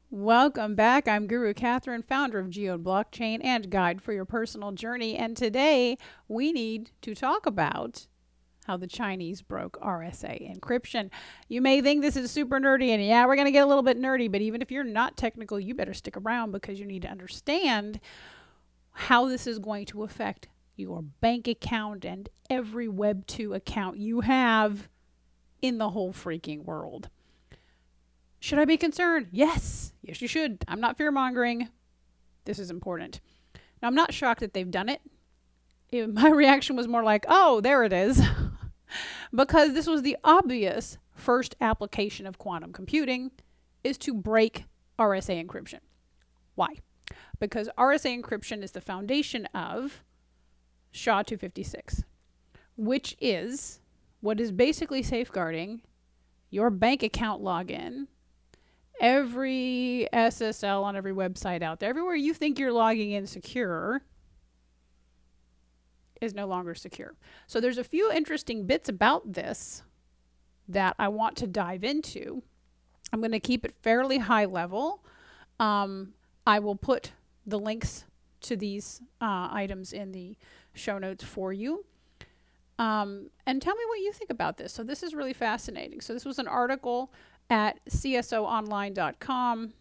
Welcome back. I'm Guru Kathryn, founder of Geode Blockchain and guide for your personal journey. And today we need to talk about how the Chinese broke RSA encryption. You may think this is super nerdy, and yeah, we're going to get a little bit nerdy, but even if you're not technical, you better stick around because you need to understand how this is going to affect your bank account and every Web2 account you have in the whole freaking world. Should I be concerned? Yes. Yes, you should. I'm not fear-mongering. This is important. Now, I'm not shocked that they've done it. My reaction was more like, oh, there it is. Because this was the obvious first application of quantum computing is to break RSA encryption. Why? Because RSA encryption is the foundation of SHA-256, which is what is basically safeguarding your bank account login, every SSL on every website out there, everywhere you think you're logging in secure is no longer secure. So there's a few interesting bits about this that I want to dive into. I'm going to keep it fairly high level. I will put the links to these items in the show notes for you. And tell me what you think about this. So this is really fascinating. So this was an article at csoonline.com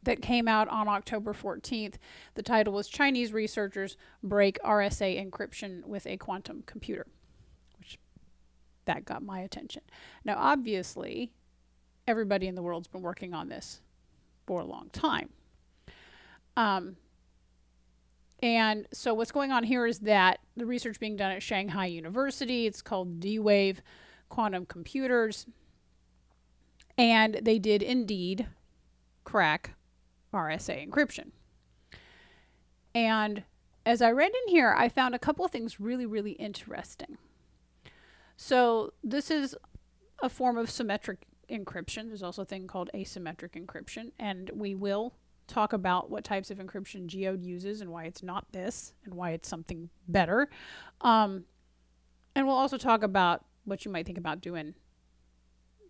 that came out on October 14th. The title was Chinese Researchers Break RSA Encryption with a Quantum Computer, which that got my attention. Now, obviously, everybody in the world's been working on this for a long time. And so what's going on here is that the research being done at Shanghai University, it's called D-Wave Quantum Computers, and they did indeed crack RSA encryption. And as I read in here, I found a couple of things really, really interesting. So this is a form of symmetric encryption. There's also a thing called asymmetric encryption, and we will talk about what types of encryption Geode uses and why it's not this and why it's something better. And we'll also talk about what you might think about doing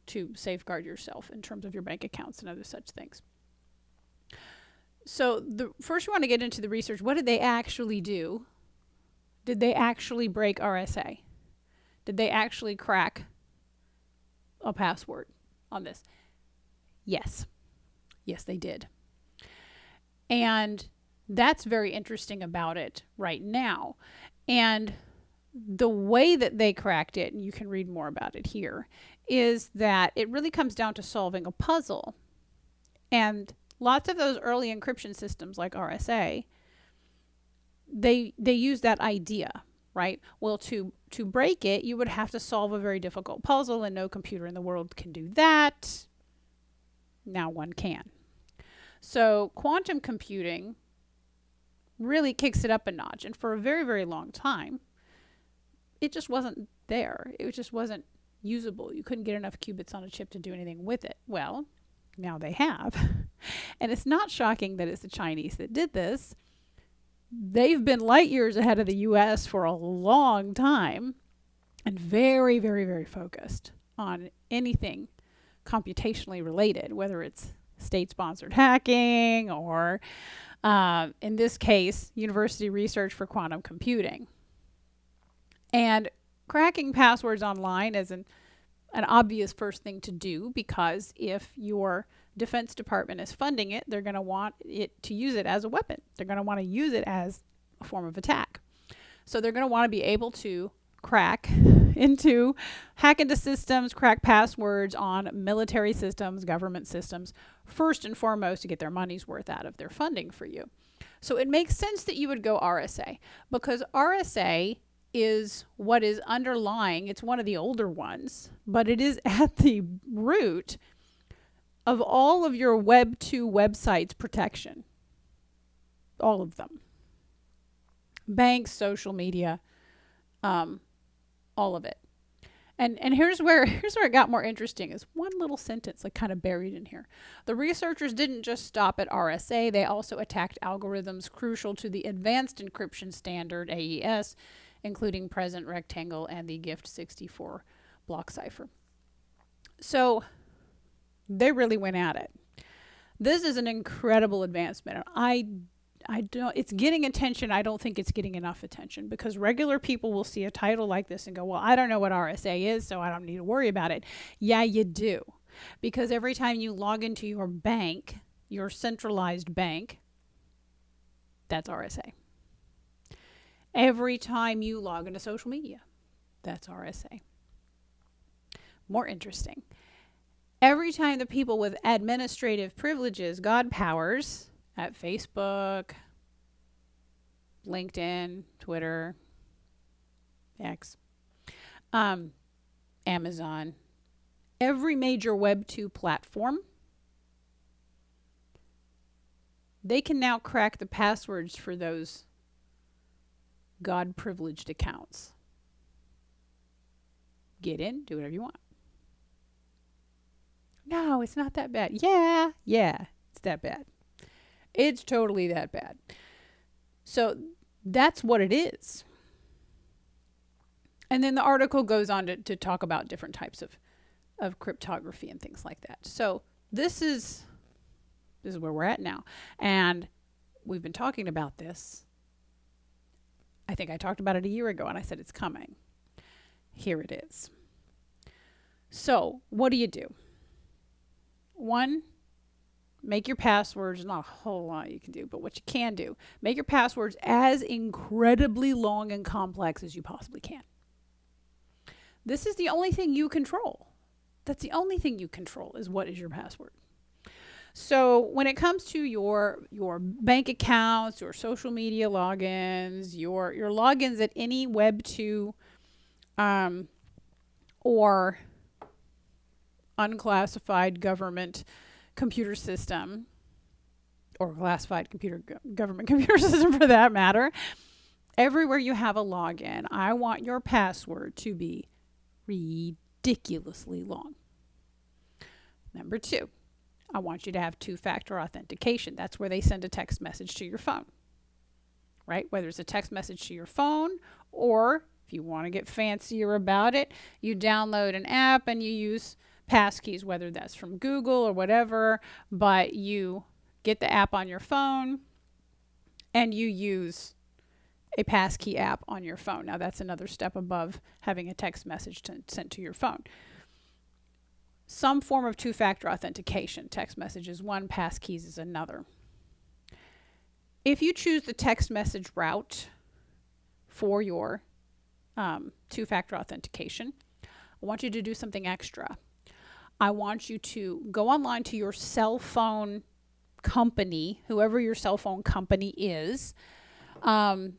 to safeguard yourself in terms of your bank accounts and other such things. So first you want to get into the research. What did they actually do? Did they actually break RSA? Did they actually crack a password on this? Yes. Yes, they did. And that's very interesting about it right now. And the way that they cracked it, and you can read more about it here, is that it really comes down to solving a puzzle. And lots of those early encryption systems like RSA, they use that idea, right? Well, to break it, you would have to solve a very difficult puzzle, and no computer in the world can do that. Now one can. So quantum computing really kicks it up a notch. And for a very, very long time, it just wasn't there. It just wasn't usable. You couldn't get enough qubits on a chip to do anything with it. Well, now they have. And it's not shocking that it's the Chinese that did this. They've been light years ahead of the US for a long time and very, very, very focused on anything computationally related, whether it's state-sponsored hacking or, in this case, university research for quantum computing. And cracking passwords online is an obvious first thing to do, because if your Defense Department is funding it, they're going to want it to use it as a weapon. They're going to want to use it as a form of attack. So they're going to want to be able to hack into systems, crack passwords on military systems, government systems, first and foremost to get their money's worth out of their funding for you. So it makes sense that you would go RSA, because RSA is what is underlying. It's one of the older ones, but it is at the root of all of your Web2 websites protection. All of them. Banks, social media, all of it. And here's where it got more interesting, is one little sentence like kind of buried in here. The researchers didn't just stop at RSA, they also attacked algorithms crucial to the advanced encryption standard, AES, including present rectangle and the GIFT64 block cipher. So they really went at it. This is an incredible advancement. I don't, it's getting attention. I don't think it's getting enough attention because regular people will see a title like this and go, well, I don't know what RSA is, so I don't need to worry about it. Yeah, you do. Because every time you log into your bank, your centralized bank, that's RSA. Every time you log into social media, that's RSA. More interesting. Every time the people with administrative privileges, God powers, at Facebook, LinkedIn, Twitter, X, Amazon, every major Web2 platform, they can now crack the passwords for those God-privileged accounts. Get in, do whatever you want. No, it's not that bad. Yeah, it's that bad. It's totally that bad. So that's what it is. And then the article goes on to talk about different types of cryptography and things like that. So this is where we're at now. And we've been talking about this. I think I talked about it a year ago and I said it's coming. Here it is. So what do you do? One, make your passwords, not a whole lot you can do, but what you can do, make your passwords as incredibly long and complex as you possibly can. This is the only thing you control. That's the only thing you control is what is your password. So when it comes to your bank accounts, your social media logins, your logins at any Web2 or unclassified government computer system, or classified government computer system for that matter, everywhere you have a login, I want your password to be ridiculously long. Number 2, I want you to have two-factor authentication. That's where they send a text message to your phone, right? Whether it's a text message to your phone, or if you want to get fancier about it, you download an app and you use passkeys, whether that's from Google or whatever, but you get the app on your phone and you use a passkey app on your phone. Now that's another step above having a text message sent to your phone. Some form of two-factor authentication. Text message is one, passkeys is another. If you choose the text message route for your two-factor authentication, I want you to do something extra. I want you to go online to your cell phone company, whoever your cell phone company is, and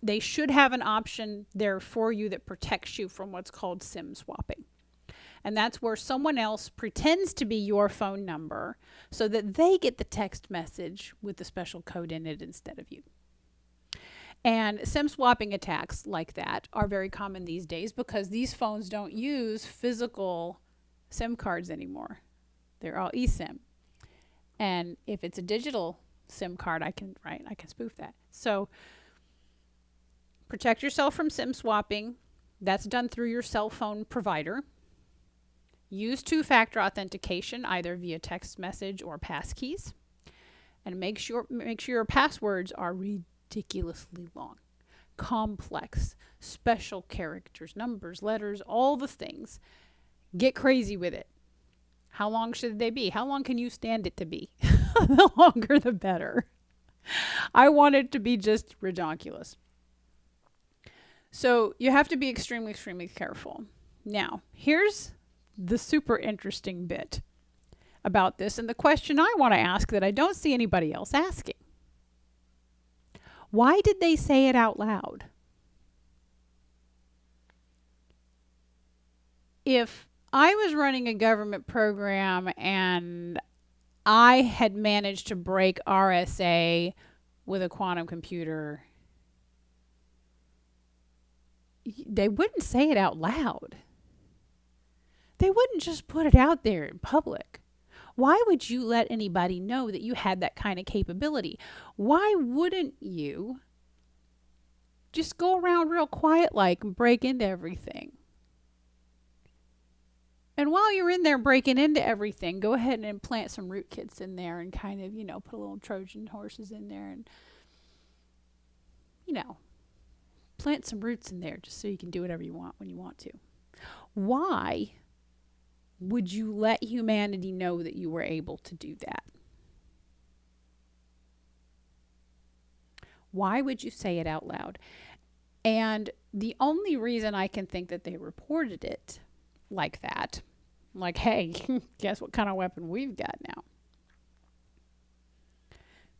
they should have an option there for you that protects you from what's called SIM swapping. And that's where someone else pretends to be your phone number so that they get the text message with the special code in it instead of you. And SIM swapping attacks like that are very common these days because these phones don't use physical SIM cards anymore. They're all eSIM. And if it's a digital SIM card, I can spoof that. So protect yourself from SIM swapping. That's done through your cell phone provider. Use two-factor authentication, either via text message or passkeys. And make sure your passwords are ridiculously long, complex, special characters, numbers, letters, all the things. Get crazy with it. How long should they be? How long can you stand it to be? The longer, the better. I want it to be just ridiculous. So you have to be extremely, extremely careful. Now, here's the super interesting bit about this, and the question I want to ask that I don't see anybody else asking. Why did they say it out loud? If I was running a government program and I had managed to break RSA with a quantum computer, they wouldn't say it out loud. They wouldn't just put it out there in public. Why would you let anybody know that you had that kind of capability? Why wouldn't you just go around real quiet like and break into everything? And while you're in there breaking into everything, go ahead and implant some rootkits in there and kind of, put a little Trojan horses in there and, plant some roots in there just so you can do whatever you want when you want to. Why would you let humanity know that you were able to do that? Why would you say it out loud? And the only reason I can think that they reported it like that, like, hey, guess what kind of weapon we've got now,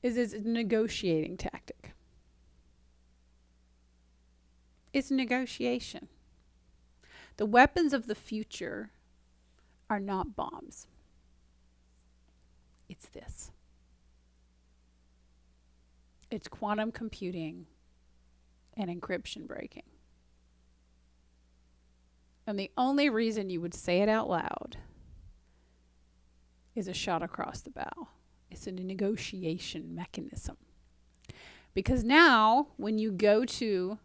is it's a negotiating tactic. It's negotiation. The weapons of the future are not bombs. It's this. It's quantum computing and encryption breaking. And the only reason you would say it out loud is a shot across the bow. It's a negotiation mechanism. Because now, when you go to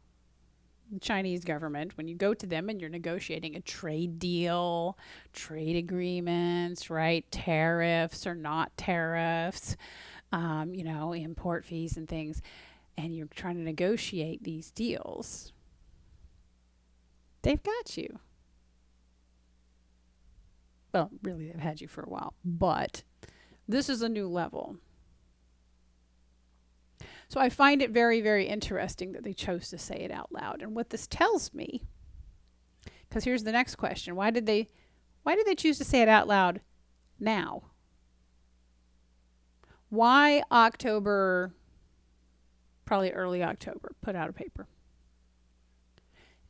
the Chinese government, when you go to them and you're negotiating a trade deal, trade agreements, right? Tariffs or not tariffs, import fees and things, and you're trying to negotiate these deals, they've got you. Well, really, they've had you for a while, but this is a new level. So I find it very, very interesting that they chose to say it out loud. And what this tells me, because here's the next question. Why did they choose to say it out loud now? Why October, probably early October, put out a paper?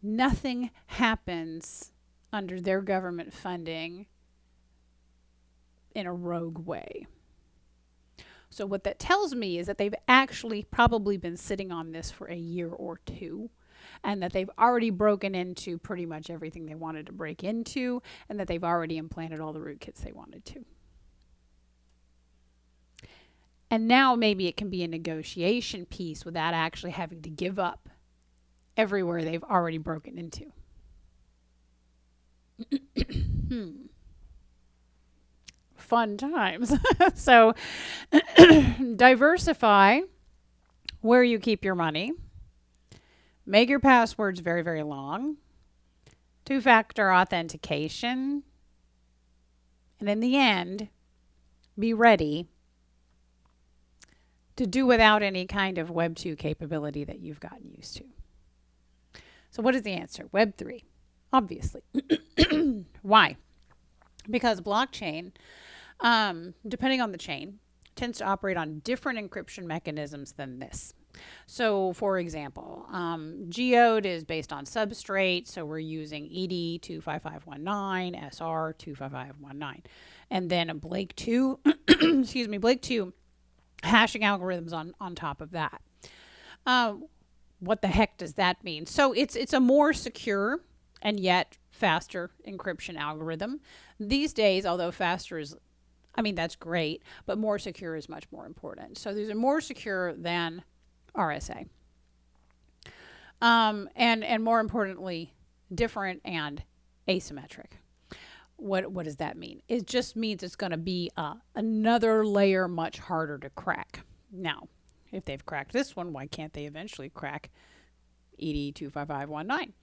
Nothing happens under their government funding in a rogue way. So what that tells me is that they've actually probably been sitting on this for a year or two, and that they've already broken into pretty much everything they wanted to break into, and that they've already implanted all the rootkits they wanted to. And now maybe it can be a negotiation piece without actually having to give up everywhere they've already broken into. Fun times. So diversify where you keep your money. Make your passwords very, very long. Two-factor authentication. And in the end, be ready to do without any kind of Web2 capability that you've gotten used to. So what is the answer? Web3, obviously. Why? Because blockchain, depending on the chain, tends to operate on different encryption mechanisms than this. So, for example, Geode is based on substrate, so we're using ED 25519, SR 25519. And then Blake 2, Blake 2 hashing algorithms on top of that. What the heck does that mean? So it's a more secure and yet faster encryption algorithm. These days, although faster is, that's great, but more secure is much more important. So these are more secure than RSA. And more importantly, different and asymmetric. What does that mean? It just means it's going to be another layer much harder to crack. Now, if they've cracked this one, why can't they eventually crack ED 25519?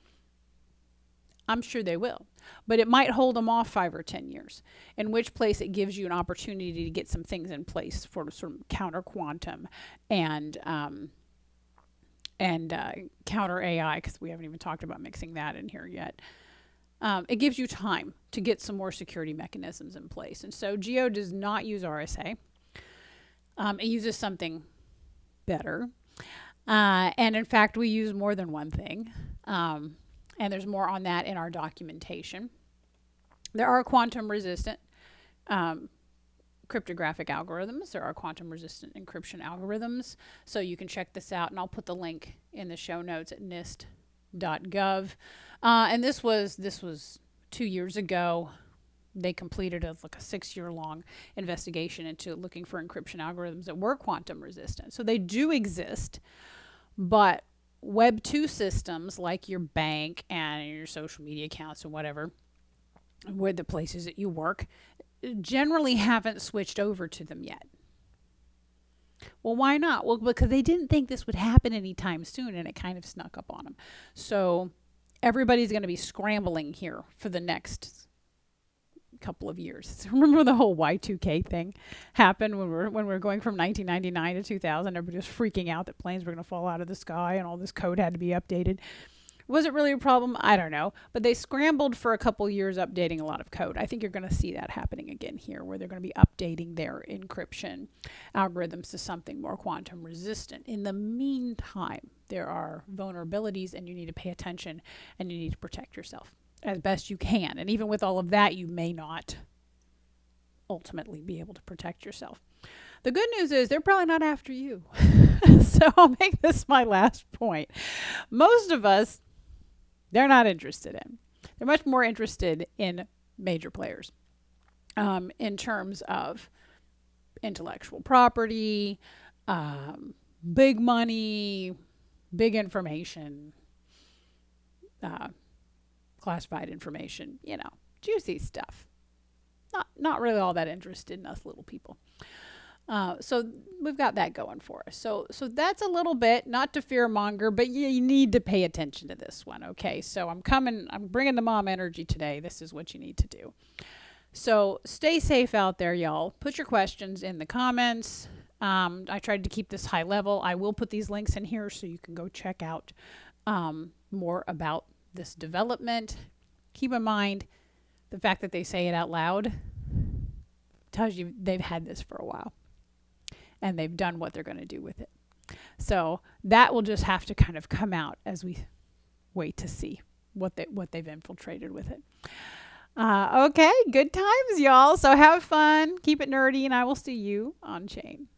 I'm sure they will. But it might hold them off 5 or 10 years, in which place it gives you an opportunity to get some things in place for sort of counter quantum and counter AI, because we haven't even talked about mixing that in here yet. It gives you time to get some more security mechanisms in place. And so Geode does not use RSA. It uses something better. And in fact, we use more than one thing. And there's more on that in our documentation. There are quantum resistant cryptographic algorithms. There are quantum resistant encryption algorithms. So you can check this out, and I'll put the link in the show notes at nist.gov. And this was 2 years ago. They completed a 6-year-long investigation into looking for encryption algorithms that were quantum resistant. So they do exist, but Web2 systems like your bank and your social media accounts and whatever with the places that you work, generally haven't switched over to them yet. Well, why not? Well, because they didn't think this would happen anytime soon, and it kind of snuck up on them. So everybody's going to be scrambling here for the next couple of years. Remember when the whole Y2K thing happened when we were going from 1999 to 2000? Everybody was freaking out that planes were going to fall out of the sky and all this code had to be updated. Was it really a problem? I don't know. But they scrambled for a couple years updating a lot of code. I think you're going to see that happening again here, where they're going to be updating their encryption algorithms to something more quantum resistant. In the meantime, there are vulnerabilities and you need to pay attention and you need to protect yourself as best you can. And even with all of that, you may not ultimately be able to protect yourself. The good news is they're probably not after you. So I'll make this my last point. Most of us, they're not interested in. They're much more interested in major players in terms of intellectual property, big money, big information, classified information, juicy stuff. Not really all that interested in us little people. So we've got that going for us. So that's a little bit, not to fear monger, but you need to pay attention to this one. Okay. So I'm bringing the mom energy today. This is what you need to do. So stay safe out there, y'all. Put your questions in the comments. I tried to keep this high level. I will put these links in here so you can go check out more about this development. Keep in mind the fact that they say it out loud tells you they've had this for a while and they've done what they're going to do with it. So that will just have to kind of come out as we wait to see what they've infiltrated with it. Okay, good times, y'all. So have fun, keep it nerdy, and I will see you on chain.